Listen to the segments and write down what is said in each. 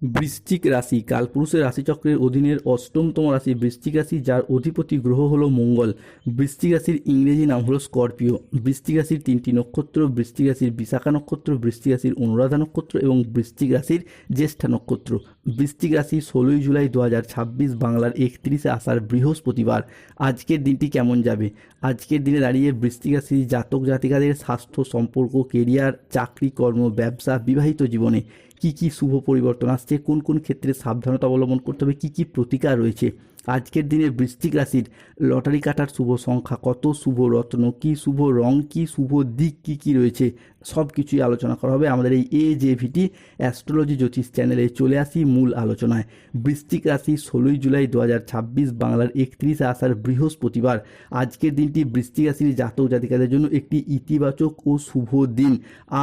বৃশ্চিক রাশি কালপুরুষের রাশিচক্রের অধীনের অষ্টমতম রাশি বৃশ্চিক রাশি, যার অধিপতি গ্রহ হলো মঙ্গল। বৃশ্চিক রাশির ইংরেজি নাম হলো স্করপিও। বৃশ্চিক রাশির তিনটি নক্ষত্র: বৃশ্চিক রাশির বিশাখা নক্ষত্র, বৃশ্চিক রাশির অনুরাধা নক্ষত্র এবং বৃশ্চিক রাশির জ্যেষ্ঠা নক্ষত্র। বৃশ্চিক রাশি 16ই জুলাই 2026 বাংলার 31শে আষাঢ় বৃহস্পতিবার। আজকের দিনটি কেমন যাবে? আজকের দিনে দাঁড়িয়ে বৃশ্চিক রাশির জাতক জাতিকাদের স্বাস্থ্য, সম্পর্ক, কেরিয়ার, চাকরি, কর্ম, ব্যবসা, বিবাহিত জীবনে কি কি শুভ পরিবর্তন আসছে, কোন কোন ক্ষেত্রে সাবধানতা অবলম্বন করতে হবে, কি কি প্রতিকার রয়েছে। আজকের দিনে বৃশ্চিক রাশির লটারি কাটার শুভ সংখ্যা কত, শুভ রত্ন কি, শুভ রং কি, শুভ দিক কি কি রয়েছে, সব কিছুই আলোচনা করা হবে আমাদের এই AJVT অ্যাস্ট্রোলজি জ্যোতিষ চ্যানেলে। চলে আসি মূল আলোচনায়। বৃশ্চিক রাশি 16ই জুলাই 2026 বাংলার 31শে আষাঢ় বৃহস্পতিবার। আজকের দিনটি বৃশ্চিক রাশির জাতক জাতিকাদের জন্য একটি ইতিবাচক ও শুভ দিন।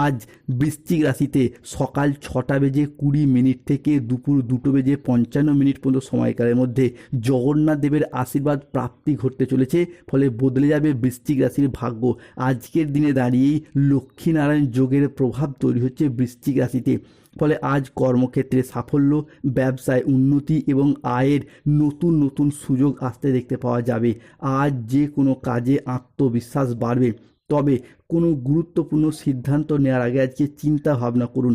আজ বৃশ্চিক রাশিতে সকাল 6:20 থেকে দুপুর 2:55 পর্যন্ত সময়কালের মধ্যে জগন্নাথ দেবের আশীর্বাদ প্রাপ্তি ঘটতে চলেছে, ফলে বদলে যাবে বৃশ্চিক রাশির ভাগ্য। আজকের দিনে দাঁড়িয়েই লক্ষ্মীনারায়ণ যোগের প্রভাব তৈরি হচ্ছে বৃশ্চিক রাশিতে, ফলে আজ কর্মক্ষেত্রে সাফল্য, ব্যবসায় উন্নতি এবং আয়ের নতুন নতুন সুযোগ আসতে দেখতে পাওয়া যাবে। আজ যে কোনো কাজে আত্মবিশ্বাস বাড়বে, তবে কোনো গুরুত্বপূর্ণ সিদ্ধান্ত নেওয়ার আগে আজকে চিন্তা ভাবনা করুন।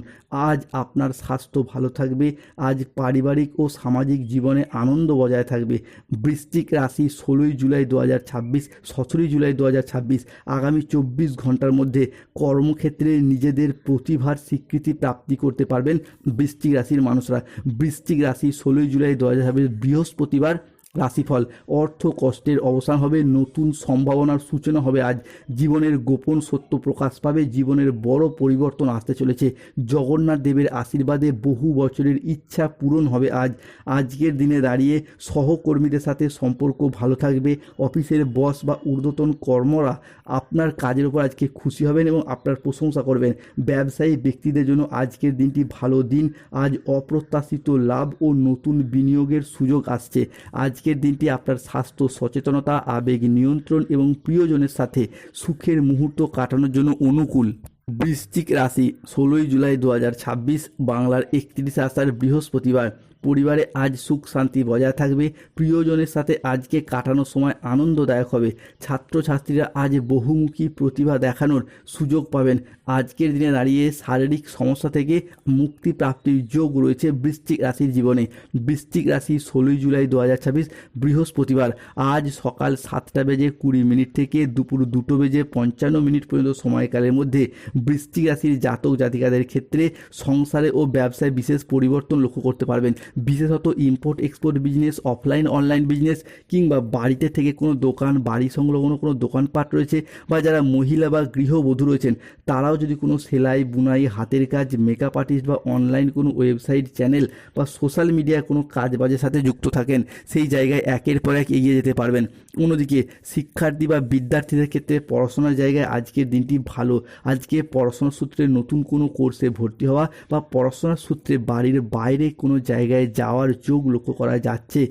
আজ আপনার স্বাস্থ্য ভালো থাকবে। আজ পারিবারিক ও সামাজিক জীবনে আনন্দ বজায় থাকবে। বৃশ্চিক রাশি 16ই জুলাই 2026, 17ই জুলাই 2026 আগামী 24 ঘন্টার মধ্যে কর্মক্ষেত্রে নিজেদের প্রতিভার স্বীকৃতি প্রাপ্তি করতে পারবেন বৃশ্চিক রাশির মানুষরা। বৃশ্চিক রাশি 16ই জুলাই 2026 বৃহস্পতিবার। রাশিফল: অর্থ কষ্টের অবসান হবে, নতুন সম্ভাবনার সূচনা হবে। আজ জীবনের গোপন সত্য প্রকাশ পাবে, জীবনের বড় পরিবর্তন আসতে চলেছে। জগন্নাথ দেবের আশীর্বাদে বহু বছরের ইচ্ছা পূরণ হবে। আজকের দিনে দাঁড়িয়ে সহকর্মীদের সাথে সম্পর্ক ভালো থাকবে। অফিসের বস বা ঊর্ধ্বতন কর্মরা আপনার কাজের উপর আজকে খুশি হবেন এবং আপনার প্রশংসা করবেন। ব্যবসায়ী ব্যক্তিদের জন্য আজকের দিনটি ভালো দিন। আজ অপ্রত্যাশিত লাভ ও নতুন বিনিয়োগের সুযোগ আসছে। আজকের দিনটি আপনার স্বাস্থ্য সচেতনতা, আবেগ নিয়ন্ত্রণ এবং প্রিয়জনের সাথে সুখের মুহূর্ত কাটানোর জন্য অনুকূল। বৃশ্চিক রাশি 16ই জুলাই 2026 বাংলার 31শে আষাঢ় বৃহস্পতিবার। পরিবারে আজ সুখ শান্তি বজায় থাকবে। প্রিয়জনের সাথে আজকে কাটানোর সময় আনন্দদায়ক হবে। ছাত্রছাত্রীরা আজ বহুমুখী প্রতিভা দেখানোর সুযোগ পাবেন। আজকের দিনে দাঁড়িয়ে শারীরিক সমস্যা থেকে মুক্তি প্রাপ্তির যোগ রয়েছে বৃশ্চিক রাশির জীবনে। বৃশ্চিক রাশি 16ই জুলাই 2026 বৃহস্পতিবার। আজ সকাল 7:20 থেকে দুপুর 2:55 পর্যন্ত সময়কালের মধ্যে বৃশ্চিক রাশির জাতক জাতিকাদের ক্ষেত্রে সংসারে ও ব্যবসায় বিশেষ পরিবর্তন লক্ষ্য করতে পারবেন। বিশেষত import export business, offline online business, কিংবা বাড়িতে থেকে কোনো দোকান, বাড়ি সংলগ্ন কোনো দোকানপাট রয়েছে, বা যারা মহিলা বা গৃহবধূ রয়েছেন তারাও যদি কোনো সেলাই, বুনাই, হাতের কাজ, মেকআপ আর্টিস্ট বা অনলাইন কোনো ওয়েবসাইট, চ্যানেল বা সোশ্যাল মিডিয়ায় কোনো কাজ বাজের সাথে যুক্ত থাকেন, সেই জায়গায় একের পর এক এগিয়ে যেতে পারবেন। অন্যদিকে শিক্ষার্থী বা বিদ্যার্থীদের ক্ষেত্রে পড়াশোনার জায়গায় আজকের দিনটি ভালো। আজকে পড়াশোনার সূত্রে নতুন কোনো কোর্সে ভর্তি হওয়া বা পড়াশোনার সূত্রে বাড়ির বাইরে কোনো জায়গায় যাওয়ার যোগ লক্ষ্য করা যাচ্ছে।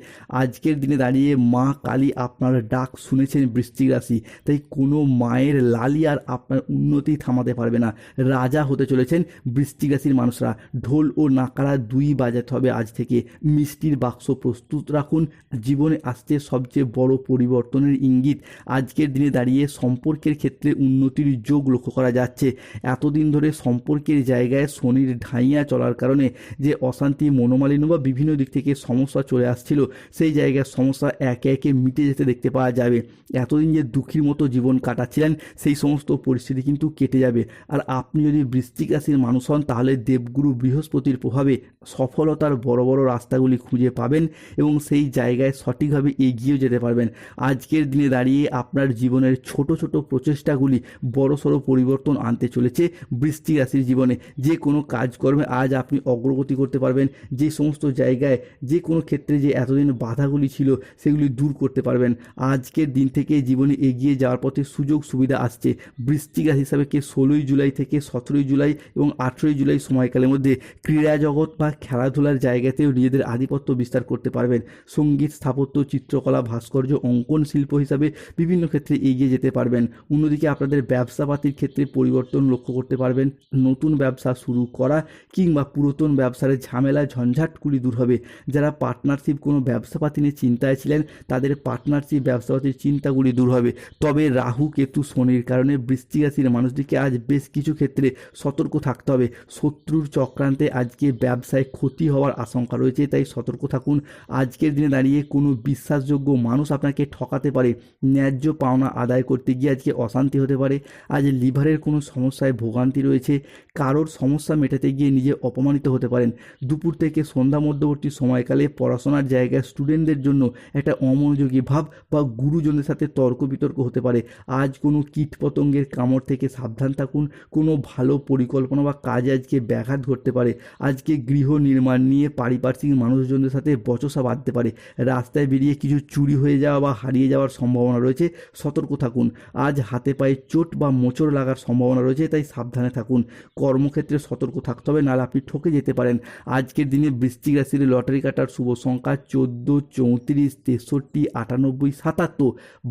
আজকের দিনে দাঁড়িয়ে মা কালী আপনার ডাক শুনেছেন বৃশ্চিক রাশি, তাই কোনো মায়ের লালি আর আপনার উন্নতি থামাতে পারবে না। রাজা হতে চলেছেন বৃশ্চিক রাশির মানুষরা। ঢোল ও নাকারা দুই বাজাতে হবে আজ থেকে। মিষ্টির বাক্স প্রস্তুত রাখুন। জীবনে আসছে সবচেয়ে বড় পরিবর্তনের ইঙ্গিত। আজকের দিনে দাঁড়িয়ে সম্পর্কের ক্ষেত্রে উন্নতির যোগ লক্ষ্য করা যাচ্ছে। এতদিন ধরে সম্পর্কের জায়গায় শনির ঢাইয়া চলার কারণে যে অশান্তি, মনোমালিন্য বা বিভিন্ন দিক থেকে সমস্যা চলে আসছিল, সেই জায়গার সমস্যা একে একে মিটে যেতে দেখতে পাওয়া যাবে। এতদিন যে দুঃখীর মতো জীবন কাটাচ্ছিলেন, সেই সমস্ত পরিস্থিতি কিন্তু কেটে যাবে। আর আপনি যদি বৃশ্চিক রাশির মানুষ হন, তাহলে দেবগুরু বৃহস্পতির প্রভাবে সফলতার বড় বড় রাস্তাগুলি খুঁজে পাবেন এবং সেই জায়গায় সঠিকভাবে এগিয়ে যেতে পারবেন। আজকের দিনে দাঁড়িয়ে আপনার জীবনের ছোট ছোট প্রচেষ্টাগুলি বড়সড় পরিবর্তন আনতে চলেছে বৃশ্চিক রাশির জীবনে। যে কোনো কাজকর্মে আজ আপনি অগ্রগতি করতে পারবেন। যে সমস্ত জায়গায়, যে কোনো ক্ষেত্রে যে এতদিন বাধাগুলি ছিল, সেগুলি দূর করতে পারবেন। আজকের দিন থেকে জীবনে এগিয়ে যাওয়ার পথে সুযোগ সুবিধা আসছে। বৃশ্চিক রাশি হিসাবে 16ই জুলাই থেকে 17ই জুলাই এবং 18ই জুলাই সময়কালের মধ্যে ক্রীড়া জগৎ বা খেলাধুলার জায়গাতেও নিজেদের আধিপত্য বিস্তার করতে পারবেন। সঙ্গীত, স্থাপত্য, চিত্রকলা, ভাস্কর্য, অঙ্কন শিল্প হিসাবে বিভিন্ন ক্ষেত্রে এগিয়ে যেতে পারবেন। অন্যদিকে আপনাদের ব্যবসাপাতির ক্ষেত্রে পরিবর্তন পরিবর্তন লক্ষ্য করতে পারবেন। নতুন ব্যবসা শুরু করা কিংবা পুরাতন ব্যবসার ঝামেলা ঝঞ্ঝাটগুলি দূর হবে। যারা পার্টনারশিপ কোনো ব্যবসাপাতি নিয়ে চিন্তায় ছিলেন তাদের পার্টনারশিপ ব্যবসাপাতির চিন্তাগুলি দূর হবে। তবে রাহু কেতু শনির কারণে বৃশ্চিক রাশির মানুষটিকে আজ বেশ কিছু ক্ষেত্রে সতর্ক থাকতে হবে। শত্রুর চক্রান্তে আজকে ব্যবসায় ক্ষতি হওয়ার আশঙ্কা রয়েছে, তাই সতর্ক থাকুন। আজকের দিনে দাঁড়িয়ে কোনো বিশ্বাসযোগ্য মানুষ আপনাকে ঠকাতে পারে। ন্যায্য পাওনা আদায় করতে গিয়ে আজকে অশান্তি হতে পারে। আজ লিভারের কোনো সমস্যায় ভোগান্তি রয়েছে। কারোর সমস্যা মেটাতে গিয়ে নিজে অপমানিত হতে পারেন। দুপুর থেকে সন্ধ্যা মধ্যবর্তী সময়কালে পড়াশোনার জায়গায় স্টুডেন্টদের জন্য একটা অমনোযোগী ভাব বা গুরুজনদের সাথে তর্ক বিতর্ক হতে পারে। আজ কোনো কীটপতঙ্গের কামড় থেকে সাবধান থাকুন। কোনো ভালো পরিকল্পনা বা কাজে আজকে ব্যাঘাত ঘটতে পারে। আজকে গৃহ নির্মাণ নিয়ে পারিপার্শ্বিক মানুষজনদের সাথে বচসা বাঁধতে পারে। রাস্তায় বেরিয়ে কিছু চুরি হয়ে যাওয়া বা হারিয়ে যাওয়ার সম্ভাবনা রয়েছে, সতর্ক থাকুন। আজ হাতে পায়ে চোট বা মোচড় লাগার সম্ভাবনা রয়েছে, তাই সাবধানে থাকুন। কর্মক্ষেত্রে সতর্ক থাকতে হবে, নাহলে আপনি ঠকে যেতে পারেন। আজকের দিনে বৃশ্চিক রাশির লটারি কাটার শুভ সংখ্যা 14, 34, 63, 98, 77,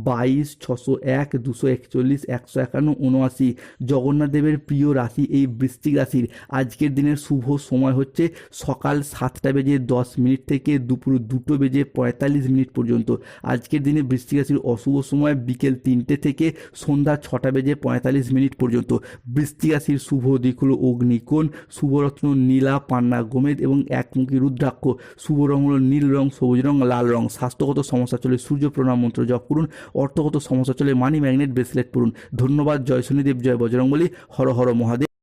22, 601, 241, 151, 79। জগন্নাথ দেবের প্রিয় রাশি এই বৃশ্চিক রাশির। আজকের দিনের শুভ সময় হচ্ছে সকাল 7:10 থেকে দুপুর 2:45 পর্যন্ত। আজকের দিনে বৃশ্চিক রাশির অশুভ সময় বিকেল 3টে থেকে সন্ধ্যা 6:45 পর্যন্ত। বৃশ্চিক রাশির শুভ দিক হলো অগ্নিকোণ, শুভরত্ন নীলা, পান্না গোমেদ এবং একমুখী রুদ্রাক্ষ। শুভ রং হলো নীল রং, সবুজ রং, লাল রং। স্বাস্থ্যগত সমস্যা চলে সূর্য প্রণাম মন্ত্র জপ করুন। অর্থগত সমস্যা চলে মানি ম্যাগনেট ব্রেসলেট পরুন। ধন্যবাদ। জয় শনিদেব, জয় বজরংবলী, হর হর মহাদেব।